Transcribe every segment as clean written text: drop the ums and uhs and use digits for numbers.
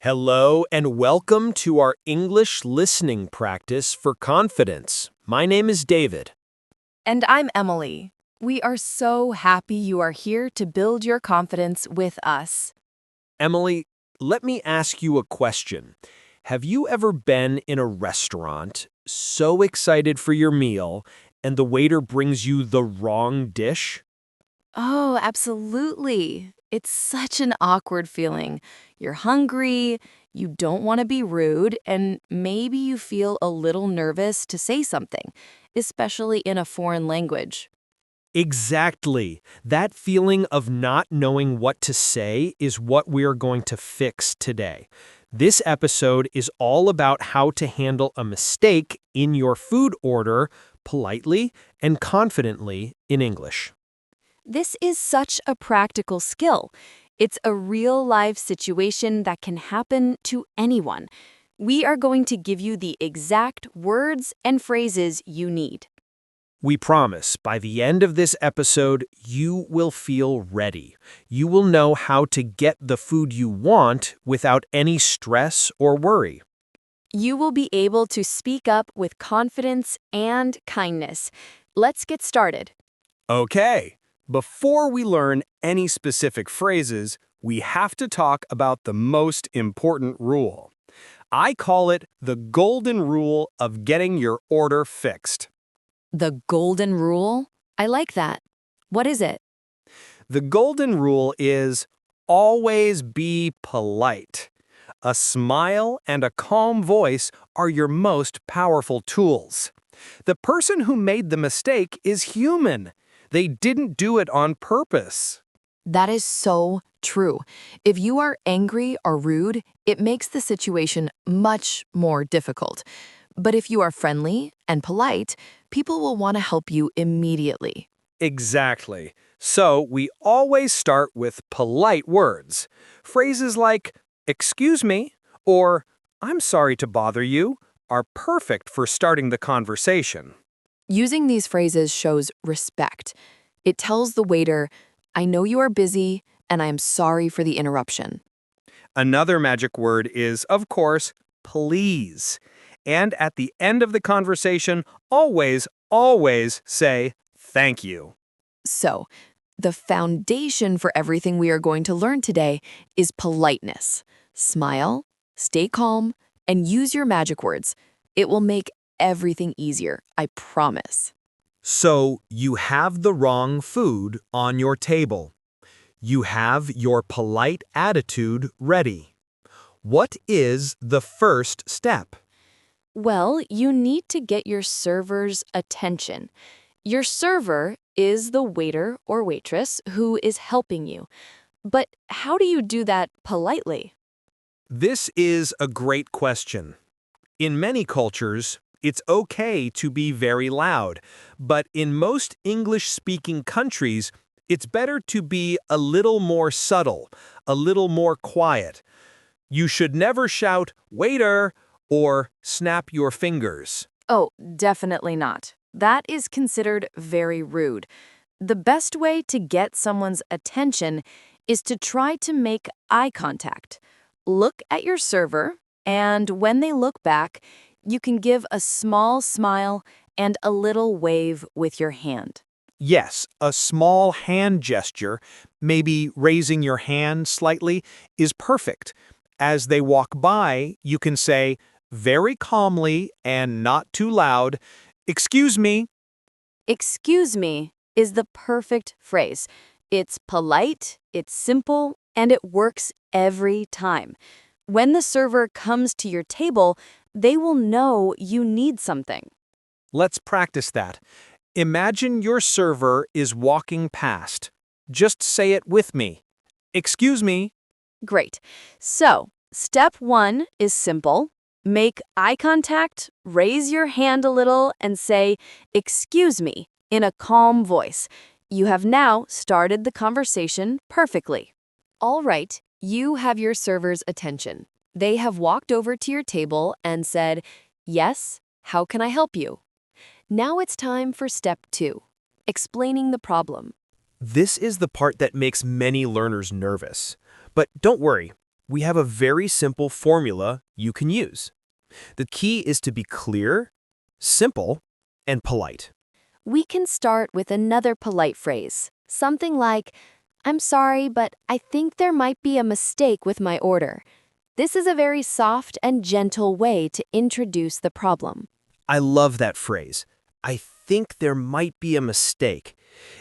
Hello and welcome to our English listening practice for confidence. My name is David. And I'm Emily. We are so happy you are here to build your confidence with us. Emily, let me ask you a question. Have you ever been in a restaurant, so excited for your meal, and the waiter brings you the wrong dish? Oh, absolutely. It's such an awkward feeling. You're hungry, you don't want to be rude, and maybe you feel a little nervous to say something, especially in a foreign language. Exactly. That feeling of not knowing what to say is what we are going to fix today. This episode is all about how to handle a mistake in your food order politely and confidently in English. This is such a practical skill. It's a real-life situation that can happen to anyone. We are going to give you the exact words and phrases you need. We promise by the end of this episode, you will feel ready. You will know how to get the food you want without any stress or worry. You will be able to speak up with confidence and kindness. Let's get started. Okay, before we learn any specific phrases, we have to talk about the most important rule. I call it the golden rule of getting your order fixed. The golden rule? I like that. What is it? The golden rule is always be polite. A smile and a calm voice are your most powerful tools. The person who made the mistake is human. They didn't do it on purpose. That is so true. If you are angry or rude, it makes the situation much more difficult. But if you are friendly and polite, people will want to help you immediately. Exactly. So we always start with polite words. Phrases like, excuse me, or I'm sorry to bother you, are perfect for starting the conversation. Using these phrases shows respect. It tells the waiter, I know you are busy, and I am sorry for the interruption. Another magic word is, of course, please. And at the end of the conversation, always say thank you. So, the foundation for everything we are going to learn today is politeness. Smile, stay calm, and use your magic words. It will make everything easier, I promise. So, you have the wrong food on your table. You have your polite attitude ready. What is the first step? Well, you need to get your server's attention. Your server is the waiter or waitress who is helping you. But how do you do that politely? This is a great question. In many cultures, it's okay to be very loud, but in most English-speaking countries, it's better to be a little more subtle, a little more quiet. You should never shout, "Waiter!" or snap your fingers. Oh, definitely not. That is considered very rude. The best way to get someone's attention is to try to make eye contact. Look at your server, and when they look back, you can give a small smile and a little wave with your hand. Yes, a small hand gesture, maybe raising your hand slightly, is perfect. As they walk by, you can say, very calmly and not too loud, "Excuse me." Excuse me is the perfect phrase. It's polite, it's simple, and it works every time. When the server comes to your table, they will know you need something. Let's practice that. Imagine your server is walking past. Just say it with me. "Excuse me." Great. So, step one is simple. Make eye contact, raise your hand a little, and say, excuse me, in a calm voice. You have now started the conversation perfectly. All right, you have your server's attention. They have walked over to your table and said, yes, how can I help you? Now it's time for step two, explaining the problem. This is the part that makes many learners nervous. But don't worry, we have a very simple formula you can use. The key is to be clear, simple, and polite. We can start with another polite phrase, something like, I'm sorry, but I think there might be a mistake with my order. This is a very soft and gentle way to introduce the problem. I love that phrase. I think there might be a mistake.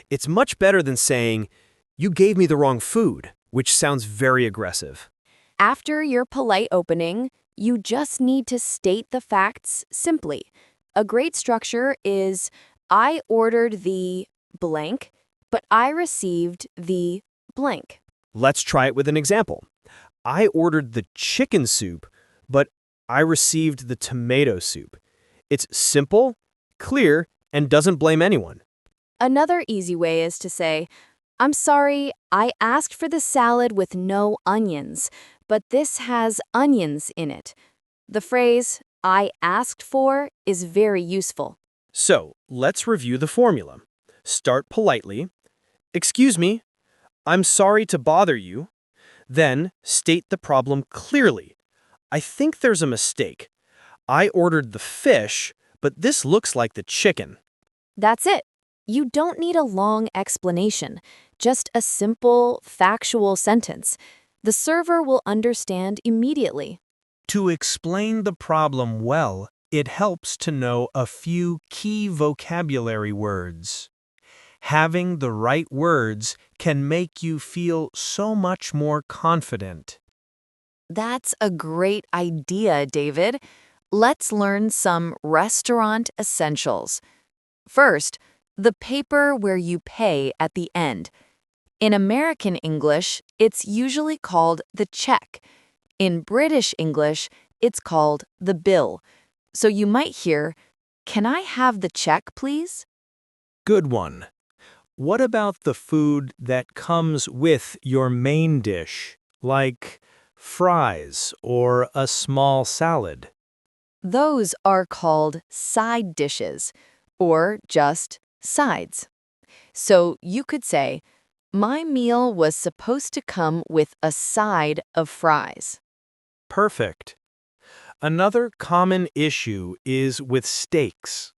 It's much better than saying, you gave me the wrong food, which sounds very aggressive. After your polite opening, you just need to state the facts simply. A great structure is, I ordered the blank, but I received the blank. Let's try it with an example. I ordered the chicken soup, but I received the tomato soup. It's simple, clear, and doesn't blame anyone. Another easy way is to say, I'm sorry, I asked for the salad with no onions, but this has onions in it. The phrase, I asked for, is very useful. So, let's review the formula. Start politely. Excuse me, I'm sorry to bother you. Then, state the problem clearly. I think there's a mistake. I ordered the fish, but this looks like the chicken. That's it. You don't need a long explanation, just a simple, factual sentence. The server will understand immediately. To explain the problem well, it helps to know a few key vocabulary words. Having the right words can make you feel so much more confident. That's a great idea, David. Let's learn some restaurant essentials. First, the paper where you pay at the end. In American English, it's usually called the check. In British English, it's called the bill. So you might hear, "Can I have the check, please?" Good one. What about the food that comes with your main dish, like fries or a small salad? Those are called side dishes, or just sides. So you could say, my meal was supposed to come with a side of fries. Perfect. Another common issue is with steaks.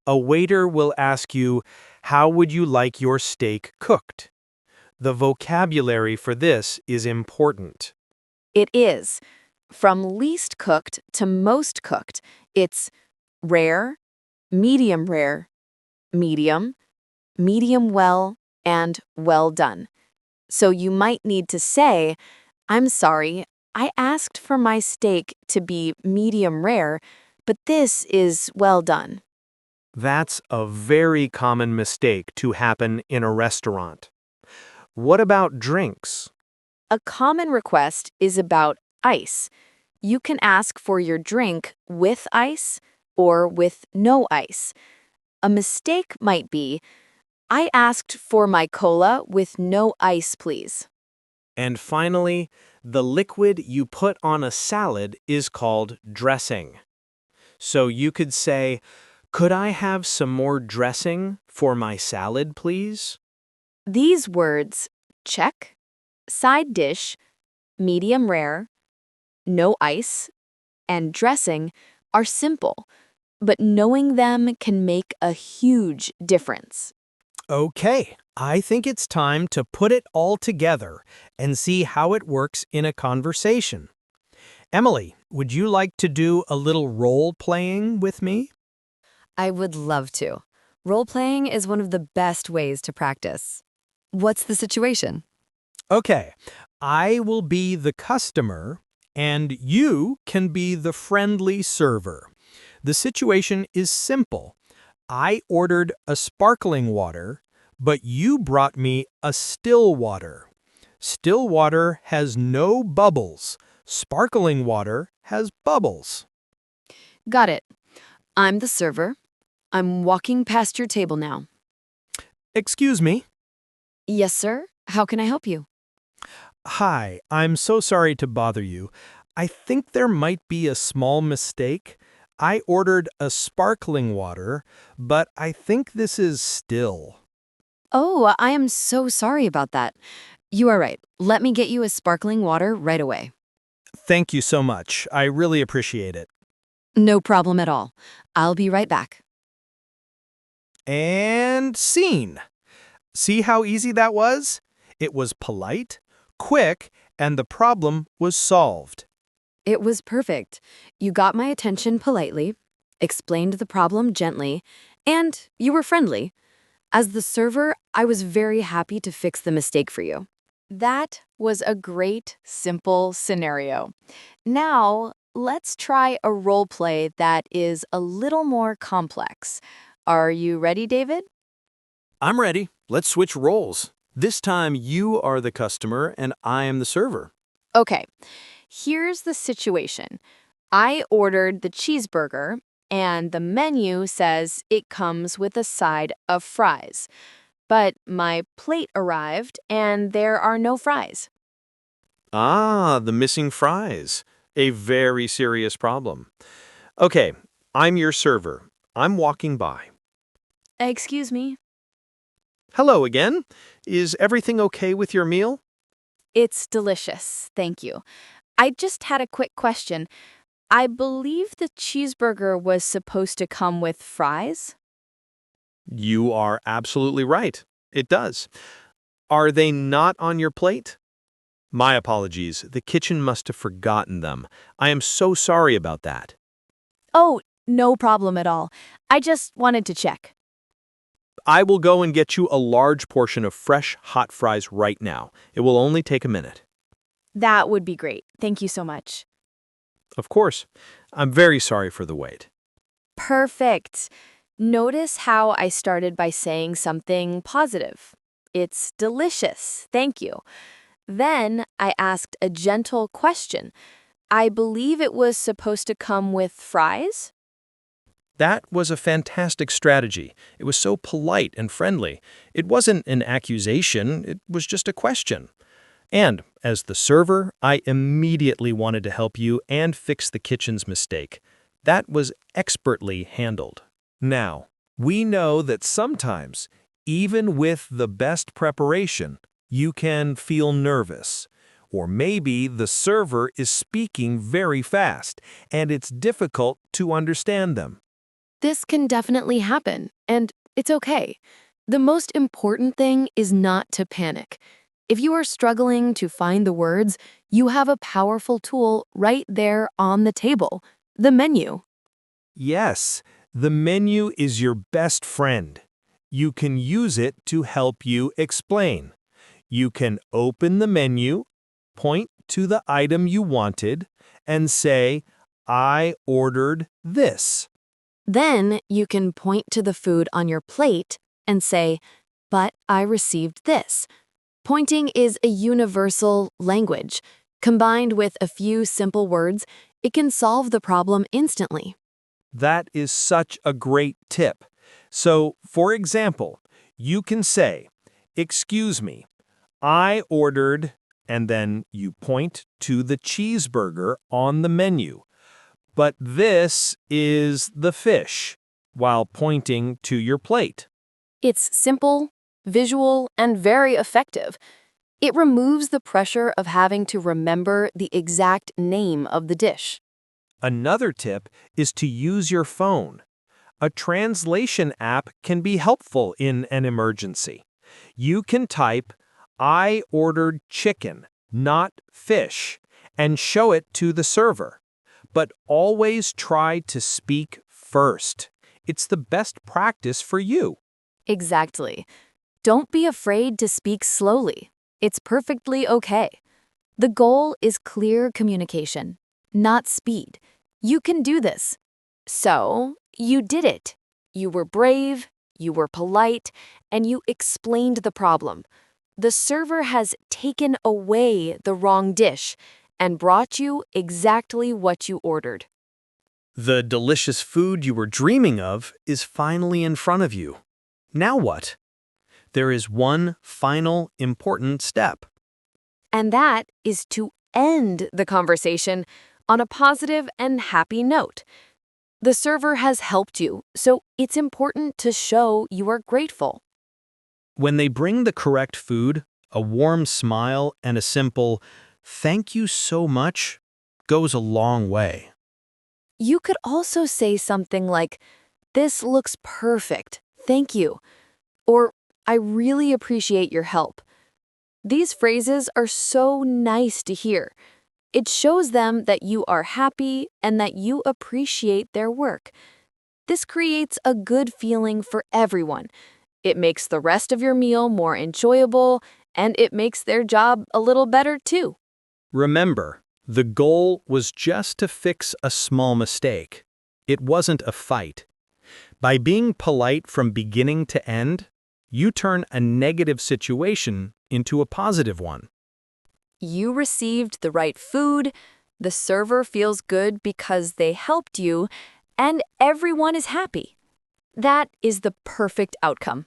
A waiter will ask you, how would you like your steak cooked? The vocabulary for this is important. It is. From least cooked to most cooked, it's rare, medium, medium well, and well done. So you might need to say, I'm sorry, I asked for my steak to be medium rare, but this is well done. That's a very common mistake to happen in a restaurant. What about drinks? A common request is about ice. You can ask for your drink with ice or with no ice. A mistake might be, I asked for my cola with no ice, please. And finally, the liquid you put on a salad is called dressing. So you could say, could I have some more dressing for my salad, please? These words, check, side dish, medium rare, no ice, and dressing are simple, but knowing them can make a huge difference. Okay, I think it's time to put it all together and see how it works in a conversation. Emily, would you like to do a little role-playing with me? I would love to. Role-playing is one of the best ways to practice. What's the situation? Okay, I will be the customer, and you can be the friendly server. The situation is simple. I ordered a sparkling water, but you brought me a still water. Still water has no bubbles. Sparkling water has bubbles. Got it. I'm the server. I'm walking past your table now. Excuse me. Yes, sir. How can I help you? Hi, I'm so sorry to bother you. I think there might be a small mistake. I ordered a sparkling water, but I think this is still. Oh, I am so sorry about that. You are right. Let me get you a sparkling water right away. Thank you so much. I really appreciate it. No problem at all. I'll be right back. And scene. See how easy that was? It was polite, quick, and the problem was solved. It was perfect. You got my attention politely, explained the problem gently, and you were friendly. As the server, I was very happy to fix the mistake for you. That was a great, simple scenario. Now, let's try a role play that is a little more complex. Are you ready, David? I'm ready. Let's switch roles. This time you are the customer and I am the server. Okay, here's the situation. I ordered the cheeseburger, and the menu says it comes with a side of fries. But my plate arrived, and there are no fries. Ah, the missing fries. A very serious problem. Okay, I'm your server. I'm walking by. Excuse me? Hello again. Is everything okay with your meal? It's delicious, thank you. I just had a quick question. I believe the cheeseburger was supposed to come with fries? You are absolutely right. It does. Are they not on your plate? My apologies. The kitchen must have forgotten them. I am so sorry about that. Oh, no problem at all. I just wanted to check. I will go and get you a large portion of fresh, hot fries right now. It will only take a minute. That would be great. Thank you so much. Of course. I'm very sorry for the wait. Perfect. Notice how I started by saying something positive. It's delicious, thank you. Then I asked a gentle question. I believe it was supposed to come with fries? That was a fantastic strategy. It was so polite and friendly. It wasn't an accusation, it was just a question. And, as the server, I immediately wanted to help you and fix the kitchen's mistake. That was expertly handled. Now, we know that sometimes, even with the best preparation, you can feel nervous. Or maybe the server is speaking very fast, and it's difficult to understand them. This can definitely happen, and it's okay. The most important thing is not to panic. If you are struggling to find the words, you have a powerful tool right there on the table, the menu. Yes, the menu is your best friend. You can use it to help you explain. You can open the menu, point to the item you wanted, and say, "I ordered this." Then you can point to the food on your plate and say, "But I received this." Pointing is a universal language. Combined with a few simple words, it can solve the problem instantly. That is such a great tip. So, for example, you can say, "Excuse me, I ordered," and then you point to the cheeseburger on the menu. "But this is the fish," while pointing to your plate. It's simple, visual, and very effective. It removes the pressure of having to remember the exact name of the dish. Another tip is to use your phone. A translation app can be helpful in an emergency. You can type, "I ordered chicken, not fish," and show it to the server. But always try to speak first. It's the best practice for you. Exactly. Don't be afraid to speak slowly. It's perfectly okay. The goal is clear communication, not speed. You can do this. So, you did it. You were brave, you were polite, and you explained the problem. The server has taken away the wrong dish and brought you exactly what you ordered. The delicious food you were dreaming of is finally in front of you. Now what? There is one final important step. And that is to end the conversation on a positive and happy note. The server has helped you, so it's important to show you are grateful. When they bring the correct food, a warm smile and a simple, "Thank you so much," goes a long way. You could also say something like, "This looks perfect. Thank you." Or, "I really appreciate your help." These phrases are so nice to hear. It shows them that you are happy and that you appreciate their work. This creates a good feeling for everyone. It makes the rest of your meal more enjoyable, and it makes their job a little better too. Remember, the goal was just to fix a small mistake. It wasn't a fight. By being polite from beginning to end, you turn a negative situation into a positive one. You received the right food, the server feels good because they helped you, and everyone is happy. That is the perfect outcome.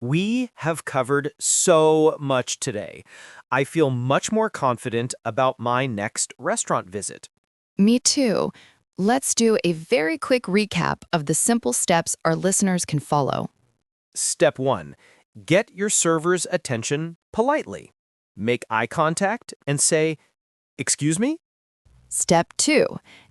We have covered so much today. I feel much more confident about my next restaurant visit. Me too. Let's do a very quick recap of the simple steps our listeners can follow. Step 1. Get your server's attention politely. Make eye contact and say, "Excuse me?" Step 2.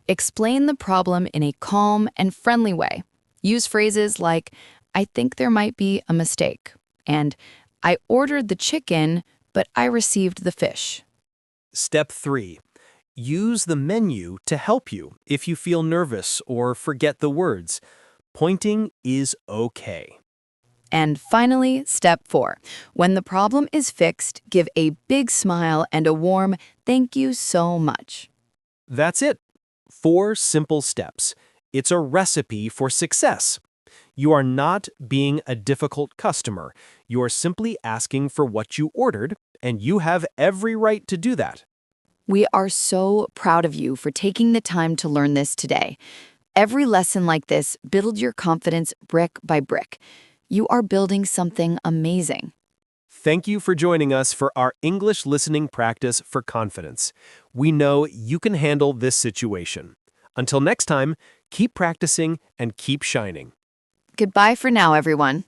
Explain the problem in a calm and friendly way. Use phrases like, "I think there might be a mistake," and "I ordered the chicken, but I received the fish." Step 3. Use the menu to help you if you feel nervous or forget the words. Pointing is okay. And finally, step 4. When the problem is fixed, give a big smile and a warm "thank you so much." That's it. 4 simple steps. It's a recipe for success. You are not being a difficult customer. You are simply asking for what you ordered, and you have every right to do that. We are so proud of you for taking the time to learn this today. Every lesson like this builds your confidence brick by brick. You are building something amazing. Thank you for joining us for our English listening practice for confidence. We know you can handle this situation. Until next time, keep practicing and keep shining. Goodbye for now, everyone.